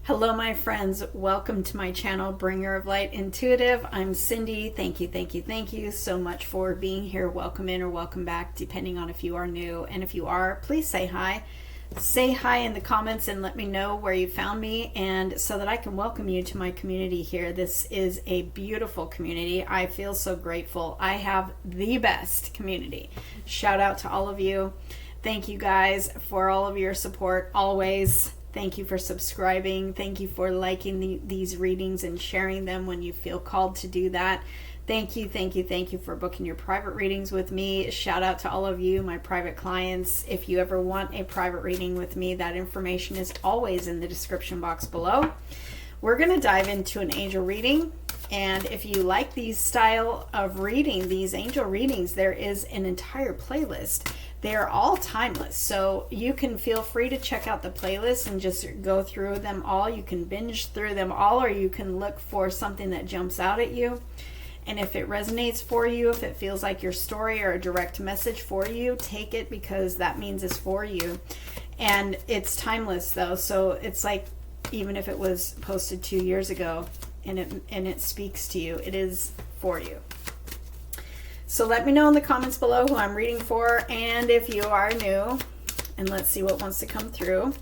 Hello, my friends. Welcome to my channel, Bringer of Light Intuitive. I'm Cindy. Thank you so much for being here. Welcome in or welcome back, depending on if you are new. And if you are, please say hi. Say hi in the comments and let me know where you found me, and so that I can welcome you to my community here. This is a beautiful community. I feel so grateful. I have the best community. Shout out to all of you. Thank you guys for all of your support always. Thank you for subscribing. Thank you for liking these readings and sharing them when you feel called to do that. Thank you for booking your private readings with me. Shout out to all of you, my private clients. If you ever want a private reading with me, that information is always in the description box below. We're going to dive into an angel reading. And if you like these style of reading, these angel readings, there is an entire playlist. They are all timeless, so you can feel free to check out the playlist and just go through them all. You can binge through them all, or you can look for something that jumps out at you. And if it resonates for you, if it feels like your story or a direct message for you, take it, because that means it's for you. And it's timeless though, so it's like even if it was posted 2 years ago and it speaks to you, it is for you. So let me know in the comments below who I'm reading for, and if you are new, and let's see what wants to come through.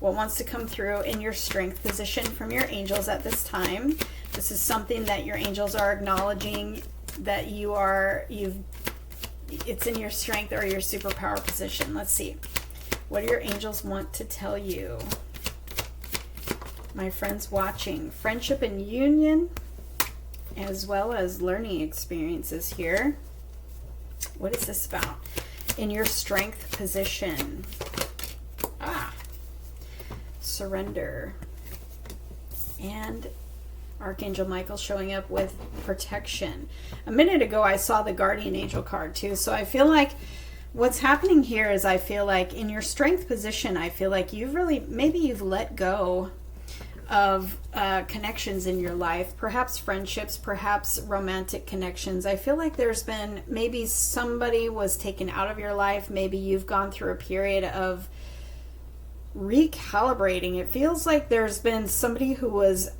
What wants to come through in your strength position from your angels at this time. This is something that your angels are acknowledging that it's in your strength or your superpower position. Let's see. What do your angels want to tell you? My friends watching, friendship and union, as well as learning experiences here. What is this about? In your strength position. Surrender. And Archangel Michael showing up with protection. A minute ago I saw the Guardian Angel card too, so I feel like what's happening here is I feel like in your strength position, I feel like maybe you've let go of connections in your life, perhaps friendships, perhaps romantic connections. I feel like there's been, maybe somebody was taken out of your life. Maybe you've gone through a period of recalibrating. It feels like there's been somebody who was,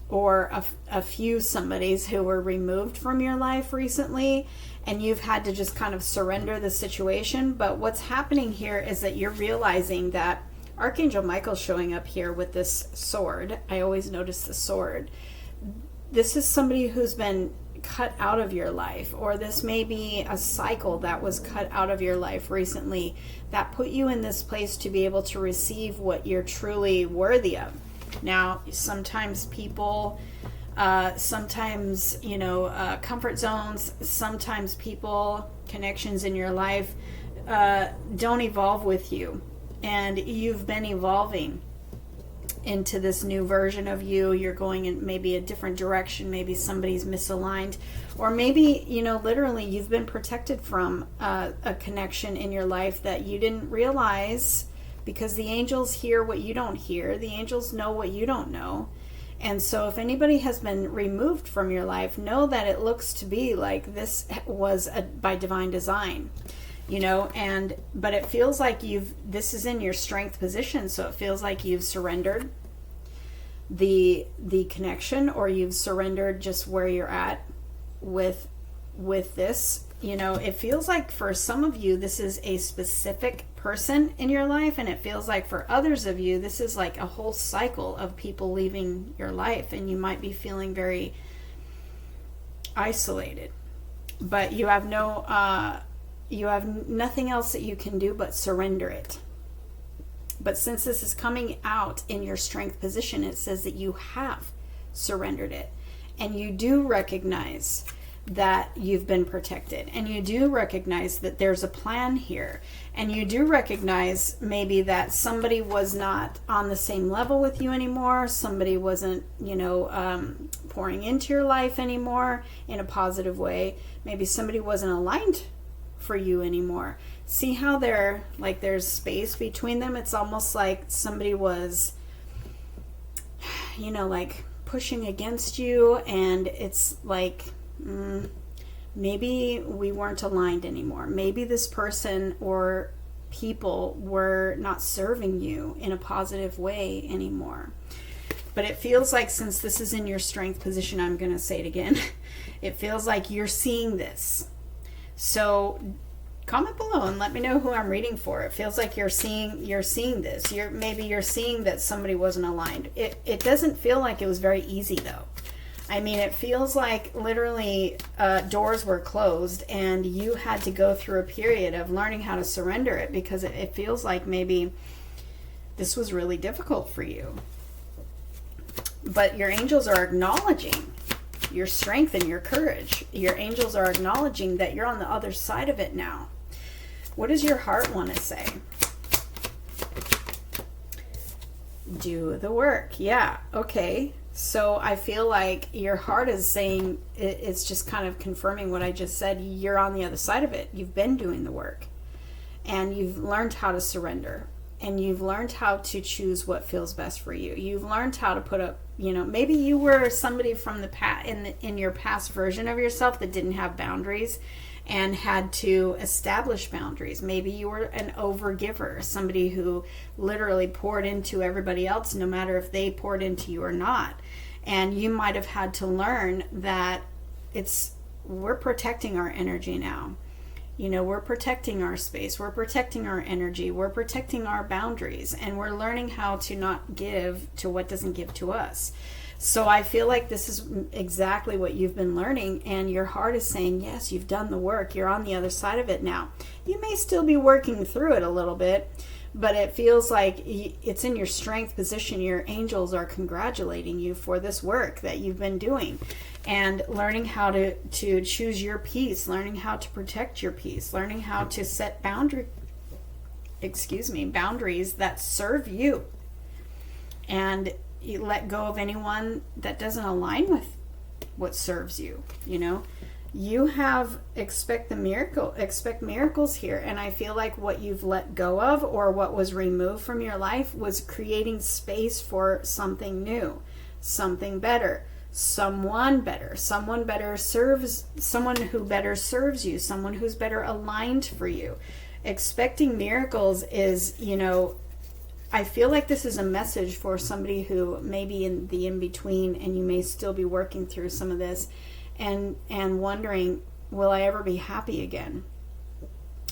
or a few somebodies who were removed from your life recently, and you've had to just kind of surrender the situation. But what's happening here is that you're realizing that Archangel Michael showing up here with this sword. I always notice the sword. This is somebody who's been cut out of your life, or this may be a cycle that was cut out of your life recently that put you in this place to be able to receive what you're truly worthy of. Now, sometimes people, comfort zones, sometimes people, connections in your life don't evolve with you. And you've been evolving into this new version of you. You're going in maybe a different direction. Maybe somebody's misaligned. Or maybe, literally you've been protected from a connection in your life that you didn't realize, because the angels hear what you don't hear. The angels know what you don't know. And so if anybody has been removed from your life, know that it looks to be like this was by divine design. But it feels like this is in your strength position, so it feels like you've surrendered the connection, or you've surrendered just where you're at with this. It feels like for some of you this is a specific person in your life, and it feels like for others of you this is like a whole cycle of people leaving your life, and you might be feeling very isolated, but you have nothing else that you can do but surrender it. But since this is coming out in your strength position, it says that you have surrendered it. And you do recognize that you've been protected. And you do recognize that there's a plan here. And you do recognize maybe that somebody was not on the same level with you anymore. Somebody wasn't, pouring into your life anymore in a positive way. Maybe somebody wasn't aligned for you anymore. See how there's space between them? It's almost like somebody was, pushing against you, and it's like maybe we weren't aligned anymore. Maybe this person or people were not serving you in a positive way anymore. But it feels like, since this is in your strength position, I'm going to say it again. It feels like you're seeing this. So comment below and let me know who I'm reading for. It feels like you're seeing this. Maybe you're seeing that somebody wasn't aligned. It doesn't feel like it was very easy though. I mean, it feels like literally doors were closed and you had to go through a period of learning how to surrender it, because it feels like maybe this was really difficult for you. But your angels are acknowledging your strength and your courage. Your angels are acknowledging that you're on the other side of it now. What does your heart want to say? Do the work. Yeah, okay. So I feel like your heart is saying, it's just kind of confirming what I just said. You're on the other side of it. You've been doing the work. And you've learned how to surrender. And you've learned how to choose what feels best for you. You've learned how to put up, maybe you were somebody from the past, in your past version of yourself that didn't have boundaries and had to establish boundaries. Maybe you were an overgiver, somebody who literally poured into everybody else, no matter if they poured into you or not. And you might have had to learn that we're protecting our energy now. We're protecting our space, we're protecting our energy, we're protecting our boundaries, and we're learning how to not give to what doesn't give to us. So I feel like this is exactly what you've been learning, and your heart is saying, yes, you've done the work. You're on the other side of it now. You may still be working through it a little bit, but it feels like it's in your strength position. Your angels are congratulating you for this work that you've been doing, and learning how to choose your peace, learning how to protect your peace, learning how to set boundaries that serve you. And you let go of anyone that doesn't align with what serves you. You have expect miracles here. And I feel like what you've let go of, or what was removed from your life, was creating space for something new, something better, someone who better serves you, someone who's better aligned for you. Expecting miracles is, I feel like this is a message for somebody who may be in the in-between, and you may still be working through some of this and wondering, will I ever be happy again?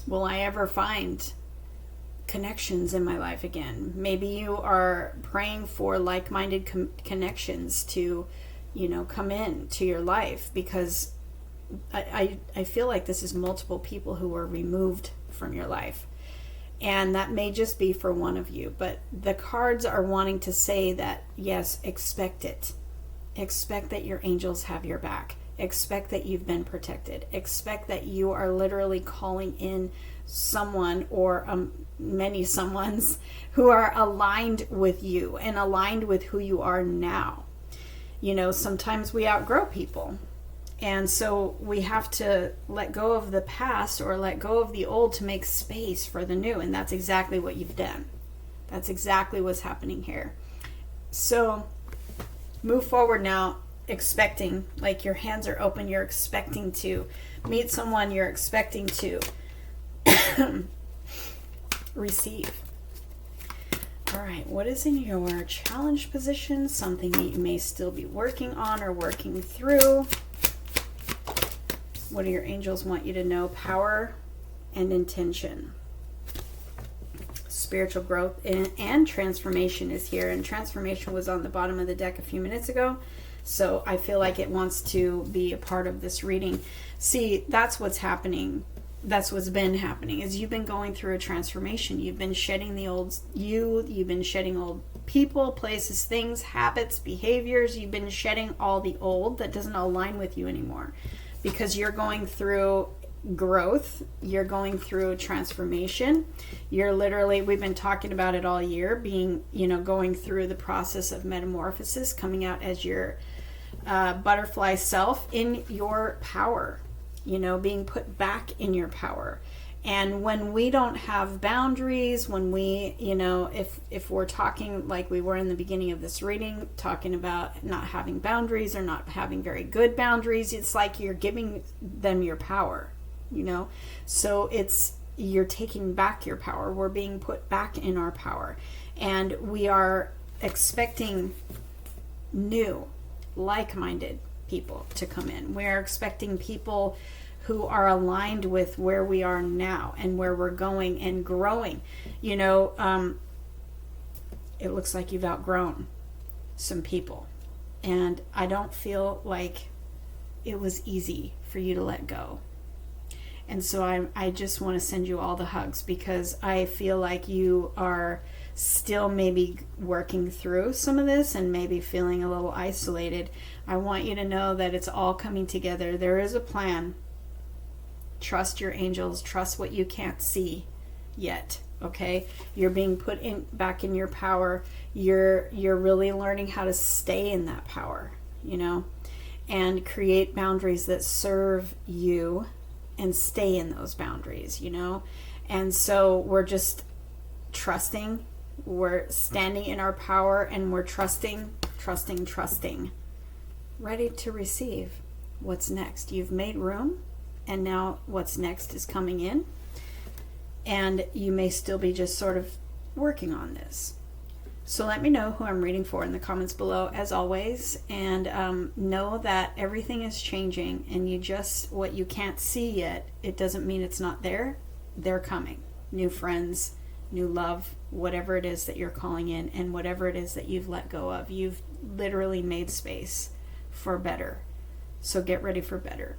Will I ever find connections in my life again? Maybe you are praying for like-minded connections to, come in to your life, because I feel like this is multiple people who are removed from your life. And that may just be for one of you, but the cards are wanting to say that, yes, expect it. Expect that your angels have your back. Expect that you've been protected. Expect that you are literally calling in someone, or many someones, who are aligned with you and aligned with who you are now. Sometimes we outgrow people. And so we have to let go of the past, or let go of the old, to make space for the new. And that's exactly what you've done. That's exactly what's happening here. So move forward now, expecting, like your hands are open. You're expecting to meet someone. You're expecting to receive. All right, what is in your challenge position? Something that you may still be working on or working through. What do your angels want you to know? Power and intention. Spiritual growth and transformation is here. And transformation was on the bottom of the deck a few minutes ago. So I feel like it wants to be a part of this reading. See, that's what's happening. That's what's been happening, is you've been going through a transformation. You've been shedding the old you. You've been shedding old people, places, things, habits, behaviors. You've been shedding all the old that doesn't align with you anymore. Because you're going through growth, you're going through transformation. You're literally, we've been talking about it all year, being, going through the process of metamorphosis, coming out as your butterfly self in your power, being put back in your power. And when we don't have boundaries, when we, if we're talking like we were in the beginning of this reading, talking about not having boundaries or not having very good boundaries, it's like you're giving them your power, So you're taking back your power. We're being put back in our power. And we are expecting new, like-minded people to come in. We're expecting people who are aligned with where we are now and where we're going and growing. You know, it looks like you've outgrown some people. And I don't feel like it was easy for you to let go. And so I just want to send you all the hugs, because I feel like you are still maybe working through some of this and maybe feeling a little isolated. I want you to know that it's all coming together. There is a plan. Trust your angels. Trust what you can't see yet. Okay? You're being put back in your power. You're really learning how to stay in that power, you know, and create boundaries that serve you and stay in those boundaries, you know. And so we're just trusting. We're standing in our power, and we're trusting, ready to receive what's next. You've made room, and now what's next is coming in. And you may still be just sort of working on this. So let me know who I'm reading for in the comments below, as always. And know that everything is changing, and what you can't see yet, it doesn't mean it's not there. They're coming. New friends, new love, whatever it is that you're calling in, and whatever it is that you've let go of. You've literally made space for better. So get ready for better.